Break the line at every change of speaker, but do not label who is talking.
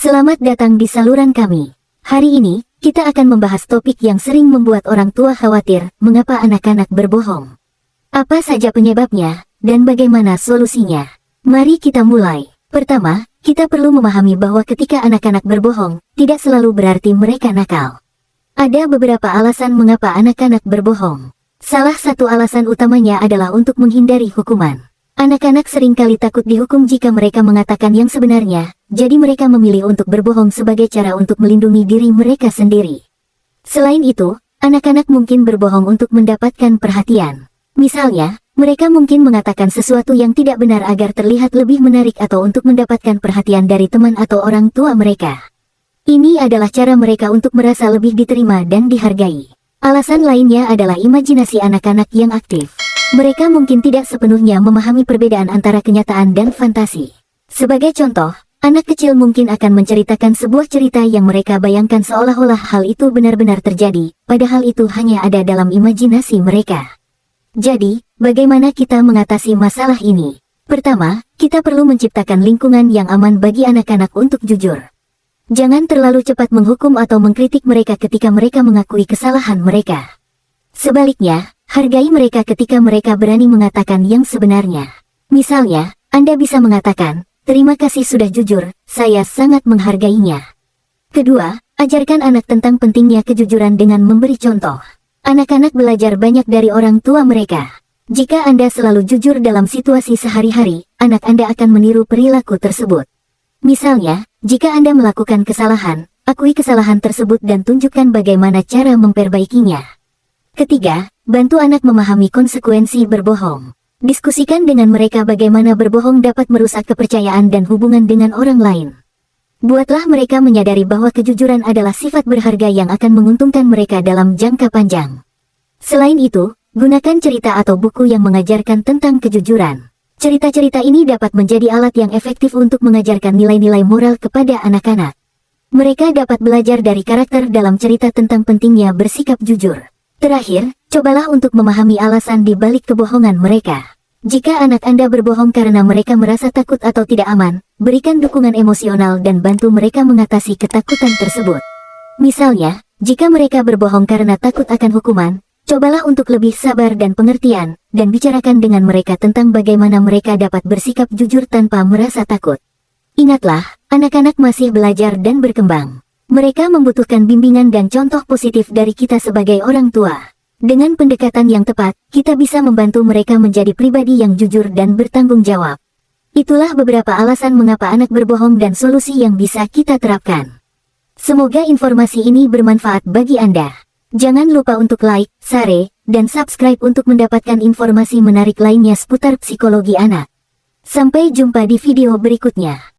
Selamat datang di saluran kami. Hari ini, kita akan membahas topik yang sering membuat orang tua khawatir, mengapa anak-anak berbohong. Apa saja penyebabnya, dan bagaimana solusinya? Mari kita mulai. Pertama, kita perlu memahami bahwa ketika anak-anak berbohong, tidak selalu berarti mereka nakal. Ada beberapa alasan mengapa anak-anak berbohong. Salah satu alasan utamanya adalah untuk menghindari hukuman. Anak-anak seringkali takut dihukum jika mereka mengatakan yang sebenarnya, jadi mereka memilih untuk berbohong sebagai cara untuk melindungi diri mereka sendiri. Selain itu, anak-anak mungkin berbohong untuk mendapatkan perhatian. Misalnya, mereka mungkin mengatakan sesuatu yang tidak benar agar terlihat lebih menarik atau untuk mendapatkan perhatian dari teman atau orang tua mereka. Ini adalah cara mereka untuk merasa lebih diterima dan dihargai. Alasan lainnya adalah imajinasi anak-anak yang aktif. Mereka mungkin tidak sepenuhnya memahami perbedaan antara kenyataan dan fantasi. Sebagai contoh, anak kecil mungkin akan menceritakan sebuah cerita yang mereka bayangkan seolah-olah hal itu benar-benar terjadi, padahal itu hanya ada dalam imajinasi mereka. Jadi, bagaimana kita mengatasi masalah ini? Pertama, kita perlu menciptakan lingkungan yang aman bagi anak-anak untuk jujur. Jangan terlalu cepat menghukum atau mengkritik mereka ketika mereka mengakui kesalahan mereka. Sebaliknya, hargai mereka ketika mereka berani mengatakan yang sebenarnya. Misalnya, Anda bisa mengatakan, "Terima kasih sudah jujur, saya sangat menghargainya." Kedua, ajarkan anak tentang pentingnya kejujuran dengan memberi contoh. Anak-anak belajar banyak dari orang tua mereka. Jika Anda selalu jujur dalam situasi sehari-hari, anak Anda akan meniru perilaku tersebut. Misalnya, jika Anda melakukan kesalahan, akui kesalahan tersebut dan tunjukkan bagaimana cara memperbaikinya. Ketiga, bantu anak memahami konsekuensi berbohong. Diskusikan dengan mereka bagaimana berbohong dapat merusak kepercayaan dan hubungan dengan orang lain. Buatlah mereka menyadari bahwa kejujuran adalah sifat berharga yang akan menguntungkan mereka dalam jangka panjang. Selain itu, gunakan cerita atau buku yang mengajarkan tentang kejujuran. Cerita-cerita ini dapat menjadi alat yang efektif untuk mengajarkan nilai-nilai moral kepada anak-anak. Mereka dapat belajar dari karakter dalam cerita tentang pentingnya bersikap jujur. Terakhir, cobalah untuk memahami alasan di balik kebohongan mereka. Jika anak Anda berbohong karena mereka merasa takut atau tidak aman, berikan dukungan emosional dan bantu mereka mengatasi ketakutan tersebut. Misalnya, jika mereka berbohong karena takut akan hukuman, cobalah untuk lebih sabar dan pengertian, dan bicarakan dengan mereka tentang bagaimana mereka dapat bersikap jujur tanpa merasa takut. Ingatlah, anak-anak masih belajar dan berkembang. Mereka membutuhkan bimbingan dan contoh positif dari kita sebagai orang tua. Dengan pendekatan yang tepat, kita bisa membantu mereka menjadi pribadi yang jujur dan bertanggung jawab. Itulah beberapa alasan mengapa anak berbohong dan solusi yang bisa kita terapkan. Semoga informasi ini bermanfaat bagi Anda. Jangan lupa untuk like, share, dan subscribe untuk mendapatkan informasi menarik lainnya seputar psikologi anak. Sampai jumpa di video berikutnya.